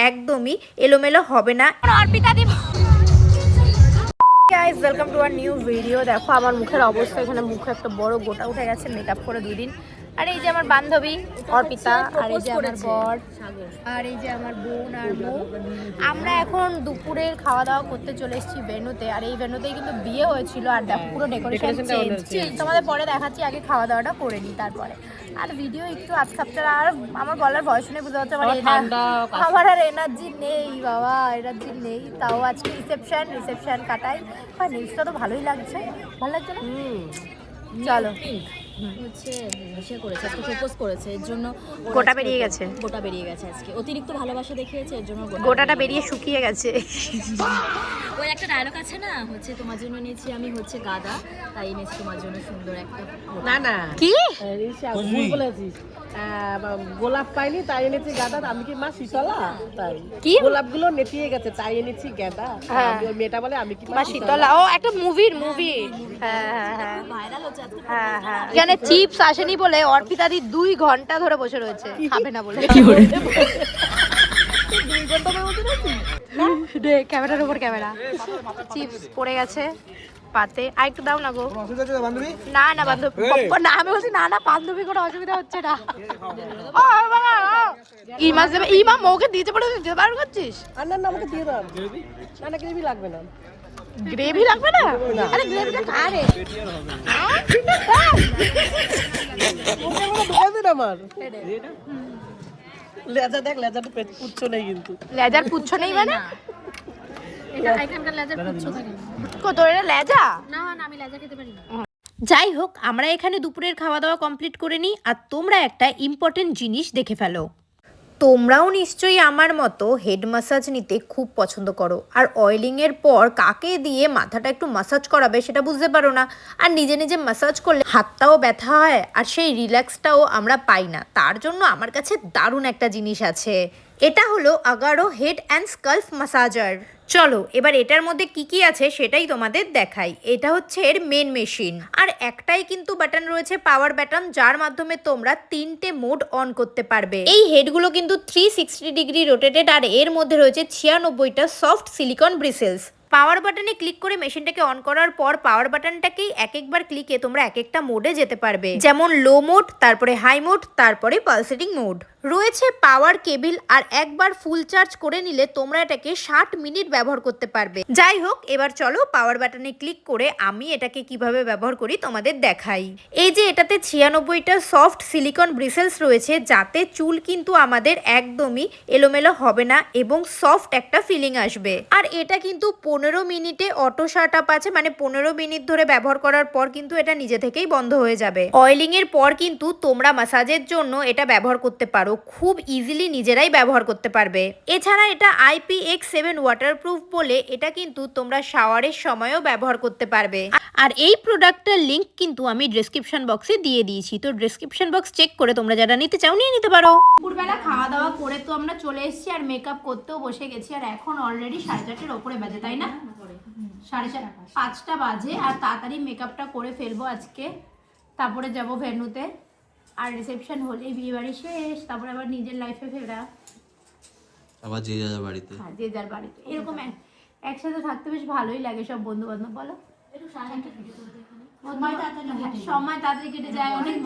একদমই এলোমেলো হবে না। অর্পিতা দি guys, welcome to our new video. দেখো আমার মুখের অবস্থা, এখানে মুখে একটা বড় গোটা উঠে গেছে মেকআপ করে 2 দিন। আর এই যে আমার বান্ধবী অর্পিতা, আর এই যে আমার বর, আর এই যে আমার বোন আর বউ। আমরা এখন দুপুরের খাওয়া দাওয়া করতে চলে এসেছি ভেন্যুতে। আর এই ভেন্যুতেই কিন্তু বিয়ে হয়েছিল। আর দেখো পুরো ডেকোরেশন চেঞ্জ। তোমাদের পরে দেখাচ্ছি, আগে খাওয়া দাওয়াটা করে নিই তারপরে। আর ভিডিও একটু আজকাপচার, আর আমার গলার ভয় শুনে বুঝতে পারছো আমার আর এনার্জি নেই বাবা, এনার্জি নেই। তাও আজকে রিসেপশন কাটাই। আর নিউজটা তো ভালোই লাগছে, ভালো লাগছে না? চলো হচ্ছে সে করেছে আজকে প্রপোজ করেছে, এর জন্য গোটা বেরিয়ে গেছে, আজকে অতিরিক্ত ভালোবাসা দেখিয়েছে, এর জন্য গোটাটা বেরিয়ে শুকিয়ে গেছে। ওই একটা ডায়লগ আছে না, হচ্ছে তোমার জন্য নিয়েছি আমি হচ্ছে গাদা, তাই এনেছি তোমার জন্য সুন্দর একটা। না কি ভুল বলেছিস, গোলাপ পাইনি তাই এনেছি গাঁদা। আমি কি মা শীতলা? তাই কি গোলাপগুলো নেতিয়ে গেছে তাই এনেছি গাঁদা। ওই মেয়েটা বলে আমি কি মা শীতলা? ও একটা মুভি। হ্যাঁ, ভাইরাল হচ্ছে আজকে। হ্যাঁ, এখানে চিপস আসেনি বলে অর্পিতা দি 2 ঘন্টা ধরে বসে রয়েছে, খাবে না বলে। ক্যামেরার উপর ক্যামেরা, চিপস পড়ে গেছে পাতে। আর একটু দাও না গো। না বান্ধবী না, আমি বলছি না বান্ধবী, কোনো অসুবিধা হচ্ছে না। ইমা দেবে, ইমা মৌকে দিতে পারে, দিতে পারো করছিস? আর না আমাকে দিয়ে দাও। না গ্রেভি লাগবে না। গ্রেভি লাগবে না? আরে গ্রেভিটা কারে? আমার লেজা দেখ, লেজাটা পুচ্ছ নেই কিন্তু। লেজার পুচ্ছ নেই মানে? এখানকার লেজার পুচ্ছ থাকে না। কত এটা লেজা? না আমি লেজা খেতে পারি না। যাই হোক, আমরা এখানে দুপুরের খাওয়া দাওয়া কমপ্লিট করে নিই। আর তোমরা একটা ইম্পর্টেন্ট জিনিস দেখে ফেলো। তোমরাও নিশ্চয়ই আমার মতো হেড ম্যাসাজ নিতে খুব পছন্দ করো। আর অয়েলিংয়ের পর কাকে দিয়ে মাথাটা একটু ম্যাসাজ করাবে সেটা বুঝতে পারো না। আর নিজে নিজে ম্যাসাজ করলে হাতটাও ব্যথা হয়, আর সেই রিল্যাক্সটাও আমরা পাই না। তার জন্য আমার কাছে দারুণ একটা জিনিস আছে। এটা হলো Agaro head and SCALP massager. চলো এবার এটার মধ্যে কি আছে সেটাই তোমাদের দেখাই। এটা হচ্ছে এর মেন মেশিন। আর একটাই কিন্তু বাটন রয়েছে, পাওয়ার বাটন, যার মাধ্যমে তোমরা 3টে মোড অন করতে পারবে। এই হেডগুলো কিন্তু 360 ডিগ্রি রোটেটেড। আর এর মধ্যে রয়েছে 96টা সফট সিলিকন ব্রিসেলস। পাওয়ার বাটনে ক্লিক করে মেশিনটাকে অন করার পর পাওয়ার বাটনটাকেই একবার ক্লিকে তোমরা একটা মোডে যেতে পারবে, যেমন লো মোড, তারপরে হাই মোড, তারপরে পালসেটিং মোড। রয়েছে পাওয়ার কেবিল। আর একবার ফুল চার্জ করে নিলে তোমরা এটাকে 60 মিনিট ব্যবহার করতে পারবে। যাই হোক, এবার চলো পাওয়ার বাটনে ক্লিক করে আমি এটাকে কিভাবে ব্যবহার করি তোমাদের দেখাই। এই যে এটাতে 96টা সফট সিলিকন ব্রিসেলস রয়েছে, যাতে চুল কিন্তু আমাদের একদমই এলোমেলো হবে না এবং সফট একটা ফিলিং আসবে। আর এটা কিন্তু 15 মিনিটে অটো শার্ট আপ আছে, মানে 15 মিনিট ধরে ব্যবহার করার পর কিন্তু এটা নিজে থেকেই বন্ধ হয়ে যাবে। অয়েলিং এর পর কিন্তু তোমরা ম্যাসাজের জন্য এটা ব্যবহার করতে পারো, খুব ইজিলি নিজেরাই ব্যবহার করতে পারবে। এছাড়া এটা IPX7 ওয়াটারপ্রুফ বলে এটা কিন্তু তোমরা শাওয়ারের সময়ও ব্যবহার করতে পারবে। আর এই প্রোডাক্টটার লিংক কিন্তু আমি ডেসক্রিপশন বক্সে দিয়ে দিয়েছি, তো ডেসক্রিপশন বক্স চেক করে তোমরা যারা নিতে চাও নিয়ে নিতে পারো। দুপুরবেলা খাওয়া দাওয়া করে তো আমরা চলে এসেছি, আর মেকআপ করতেও বসে গেছি। আর এখন অলরেডি 4:30-এর ওপরে বাজে, তাই না? 4:30-5টা বাজে। আর তাড়াতাড়ি মেকআপটা করে ফেলবো আজকে, তারপরে যাব ভেন্যুতে। আর রিসেপশন হলেই বিয়ে বাড়ি শেষ, তারপরে আবার নিজের লাইফে ফেরা, আবার যে যার বাড়িতে। হ্যাঁ, যে যার বাড়িতে। এরকম একসাথে থাকতে বেশ ভালোই লাগে, সব বন্ধু বান্ধব। বলো সময় তাড়াতাড়ি কেটে যায়, অনেক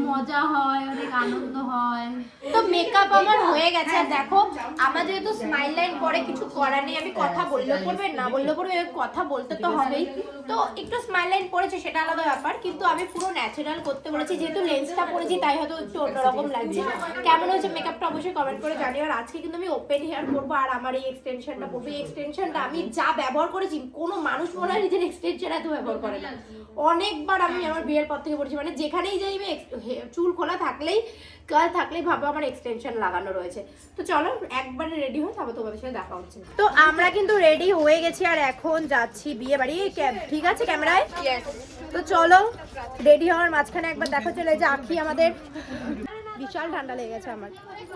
মজা হয়, অনেক আনন্দ হয়। তো মেকআপ আমার হয়ে গেছে। আর দেখো আমার যেহেতু স্মাইল লাইন পরে কিছু করার নেই, আমি কথা বললেও পড়বে না বললেও পড়বে, কথা বলতে তো হবেই। তো একটু স্মাইল লাইন পড়েছে সেটা আলাদা ব্যাপার, কিন্তু আমি পুরো ন্যাচারাল করতে বলেছি। যেহেতু লেন্সটা পরেছি তাই হয়তো একটু অন্যরকম লাগছে। কেমন হয়েছে মেকআপটা অবশ্যই কমেন্ট করে জানিও। আর আজকে কিন্তু আমি ওপেন হেয়ার করবো, আর আমার এই এক্সটেনশনটা করবো। এই এক্সটেনশনটা আমি যা ব্যবহার করেছি, কোনো মানুষ মনে হয় নিজের এক্সটেনশন এত ব্যবহার করে না। অনেকবার আমি আমার বিয়ের পর থেকে পড়েছি, মানে যেখানেই যাইবে চুল খোলা থাকলেই, কাল থাকলেই ভাবো আমার এক্সটেনশন লাগানো রয়েছে। তো চলো একবারে রেডি হয়ে তারপর তোমাদের সাথে দেখা হচ্ছে। তো আমরা কিন্তু রেডি হয়ে গেছি, আর এখন যাচ্ছি বিয়ে বাড়ি। ঠিক আছে ক্যামেরায়? তো চলো রেডি হওয়ার মাঝখানে একবার দেখা চলে যে আখি আমাদের বিশাল ঠান্ডা লেগে গেছে আমার।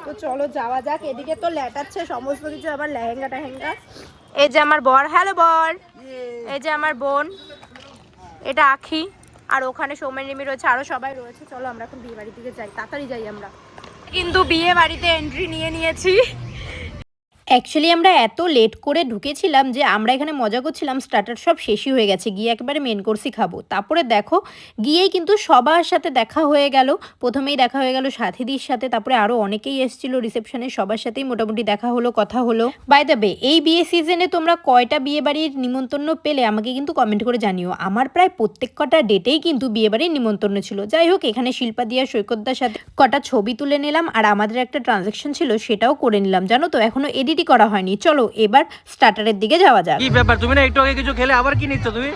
তো চলো যাওয়া যাক। এদিকে তো ল্যাটাচ্ছে সমস্ত কিছু, আবার লেহেঙ্গা টেহেঙ্গা। এই যে আমার বর, হ্যালো বর। এই যে আমার বোন, এটা আখি। আর ওখানে সৌমেন রিমি রয়েছে, আরো সবাই রয়েছে। চলো আমরা এখন বিয়ে বাড়ির দিকে যাই, তাড়াতাড়ি যাই আমরা। কিন্তু বিয়ে বাড়িতে এন্ট্রি নিয়ে নিয়েছি। অ্যাকচুয়ালি আমরা এত লেট করে ঢুকেছিলাম যে আমরা এখানে মজা করছিলাম, স্টার্টার সব শেষই হয়ে গেছে, গিয়ে একেবারে মেন কোর্সই খাবো। তারপরে দেখো গিয়েই কিন্তু সবার সাথে দেখা হয়ে গেল। প্রথমেই দেখা হয়ে গেল সাথীদির সাথে, তারপরে আরও অনেকেই এসেছিল রিসেপশনে, সবার সাথেই মোটামুটি দেখা হলো, কথা হলো। বাই দ্য ওয়ে, এই বিয়ে সিজনে তোমরা কয়টা বিয়ে বাড়ির নিমন্ত্রণ পেলে আমাকে কিন্তু কমেন্ট করে জানিও। আমার প্রায় প্রত্যেক কটা ডেটেই কিন্তু বিয়ে বাড়ির নিমন্ত্রণ ছিল। যাই হোক, এখানে শিল্পা দিয়া সৈকতদার সাথে কটা ছবি তুলে নিলাম, আর আমাদের একটা ট্রানজ্যাকশন ছিল সেটাও করে নিলাম। জানো তো, এখনো এডিটই করা হয়নি। চলো এবার স্টার্টারের দিকে যাওয়া যাক। কি ব্যাপার, তুমি না একটু আগে কিছু খেলে আবার কি নিচ্ছ তুমি?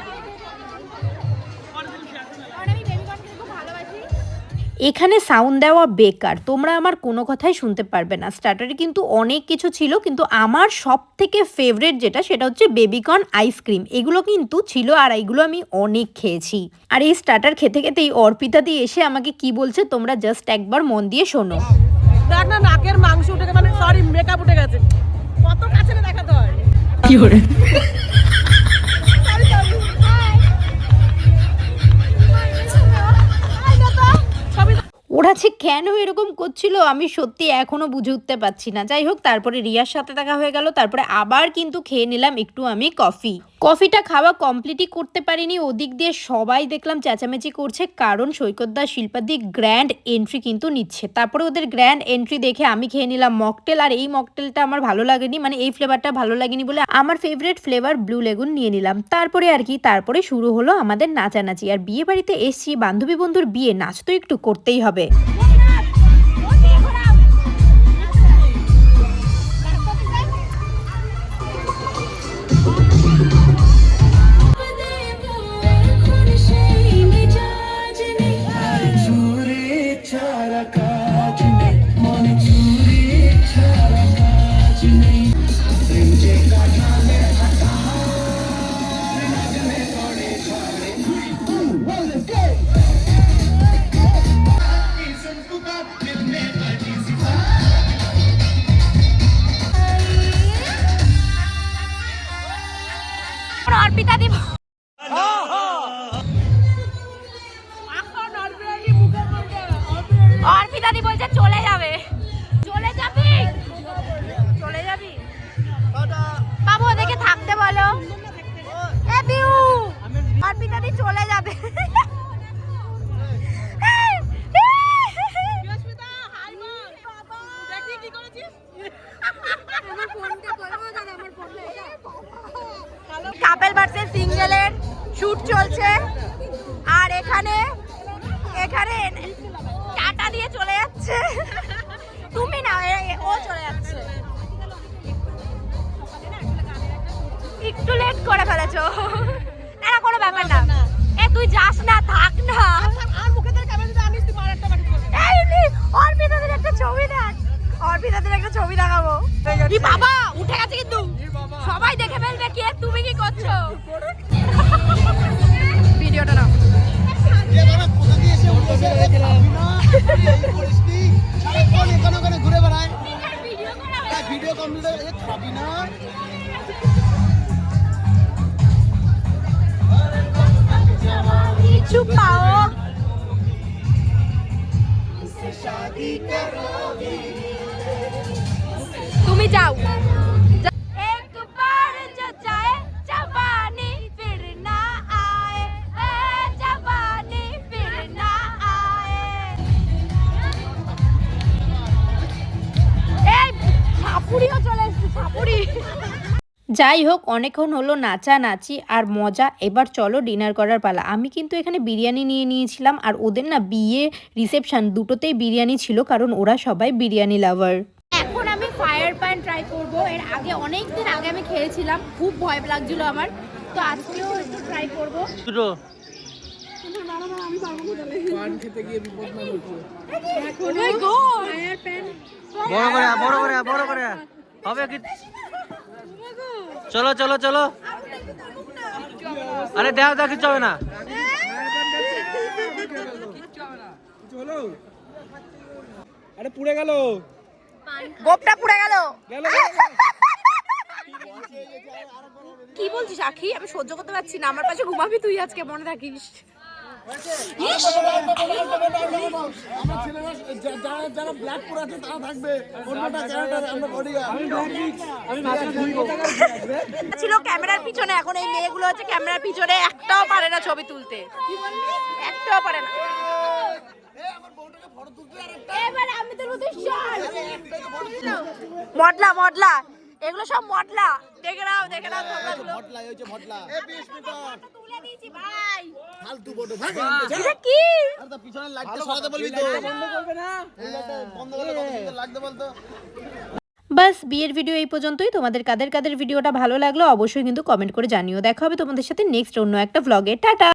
এখানে সাউন্ড দেওয়া বেকার, তোমরা আমার কোনো কথাই শুনতে পারবে না। স্টার্টারে কিন্তু অনেক কিছু ছিল, কিন্তু আমার সব থেকে ফেভারিট যেটা সেটা হচ্ছে বেবিকর্ন আইসক্রিম। এগুলো কিন্তু ছিল, আর এইগুলো আমি অনেক খেয়েছি। আর এই স্টার্টার খেতে খেতেই অর্পিতা দিয়ে এসে আমাকে কি বলছে তোমরা জাস্ট একবার মন দিয়ে শোনো। দেখ না, নাকের মাংস উঠে গেছে, মানে সরি মেকআপ উঠে গেছে, কত কাছে দেখাতে হয়। কি করে? ওরা যে কেন এরকম করছিল আমি সত্যি এখনো বুঝে উঠতে পারছি না। যাই হোক, তারপরে রিয়ার সাথে দেখা হয়ে গেল, তারপরে আবার কিন্তু খেয়ে নিলাম একটু আমি কফিটা খাওয়া কমপ্লিটই করতে পারিনি। ওদিক দিয়ে সবাই দেখলাম চেঁচামেচি করছে, কারণ সৈকতদা শিল্পাদি গ্র্যান্ড এন্ট্রি কিন্তু নিচ্ছে। তারপরে ওদের গ্র্যান্ড এন্ট্রি দেখে আমি খেয়ে নিলাম মকটেল, আর এই মকটেলটা আমার ভালো লাগেনি, মানে এই ফ্লেভারটা ভালো লাগেনি বলে আমার ফেভারিট ফ্লেভার ব্লু লেগুন নিয়ে নিলাম। তারপরে আর কি, তারপরে শুরু হলো আমাদের নাচানাচি। আর বিয়ে বাড়িতে এসছি, বান্ধবী বন্ধুর বিয়ে, নাচ তো একটু করতেই হবে। অর্পিতা দি অর্পিতা দি বলছে চলে যাবে। চলে যাবি? চলে যাবি বাবু, ওদেরকে থাকতে বলো। এ বিউ, অর্পিতা দি চলে যাবে। কাপল ভার্সেস সিঙ্গেলের শুট চলছে, আর এখানে টাটা দিয়ে চলে যাচ্ছে। তুমি না, ও চলে যাচ্ছে, একটু লেট করে ফেলেছো। না কোনো ব্যাপার না, এ তুই যাস না, থাক না। আর মুখে ধরে ক্যামেরা যদি আনিস তুই আরেকটা বাটি করবি। এই অর্পিতাদের একটা ছবি দেখ, অর্পিতাদের একটা ছবি দেখাবো। কি বাবা, উঠে গেছে কিন্তু সবাই দেখে ফেলবে কে তুমি কি করছো। ভিডিওটা নাও। ঘুরে বেড়ায় ভিডিও কম্পিউটার খাবি না। কিছু পাও তুমি যাও। एक बार जो जाए जवानी फिर ना आए, जवानी फिर ना आए। এই ছাপুরিও চলে এসেছে, ছাপুরি। যাই হোক, অনেকক্ষণ হলো নাচানাচি আর মজা, এবার চলো ডিনার করার পালা। আমি কিন্তু এখানে বিরিয়ানি নিয়ে নিয়েছিলাম, আর ওদের না বিয়ে রিসেপশন দুটোতেই বিরিয়ানি ছিল, কারণ ওরা সবাই বিরিয়ানি লাভার। এখন আমি ফায়ার প্যান ট্রাই করব। এর আগে অনেক দিন আগে আমি খেয়েছিলাম, খুব ভয় লাগছিল আমার, তো আজকেও একটু ট্রাই করব। দুটো বড় করে হবে কি? চলো চলো চলো, আরে দেখ কিছু হবে না। আরে পুড়ে গেল, গোপটা পুড়ে গেল। কি বলছিস আখি? আমি সহ্য করতে পারছি না, আমার পাশে ঘুমাবি তুই আজকে, মনে রাখিস। আমরা ছেলেরা যারা ব্ল্যাক পরে আছে তারা থাকবে, অন্যটা ক্যারেক্টার আমরা বডিগার্ড। ছিল ক্যামেরার পিছনে, এখন এই মেয়েগুলো হচ্ছে ক্যামেরার পিছনে, একটাও পারে না ছবি তুলতে, একটাও পারে না। এবারে আমি তোর মতো শট মডলা মডলা, এগুলো সব মডলা, দেখে নাও তোমরা। ভটলা হচ্ছে ভটলা। তুলে দিয়েছি ভাই। ফালতু বড় ভাগ। এটা কি? আর তো পিছনের লাইটটা সরাতে বলবি তো। বন্ধ করবে না। বন্ধ করলে কত সুন্দর লাগবে বলতো। বাস বিয়ের ভিডিও এই পর্যন্তই। তোমাদের কাদের কাদের ভিডিওটা ভালো লাগলো অবশ্যই কিন্তু কমেন্ট করে জানিও। দেখা হবে তোমাদের সাথে নেক্সট অন্য একটা ভ্লগে। টাটা।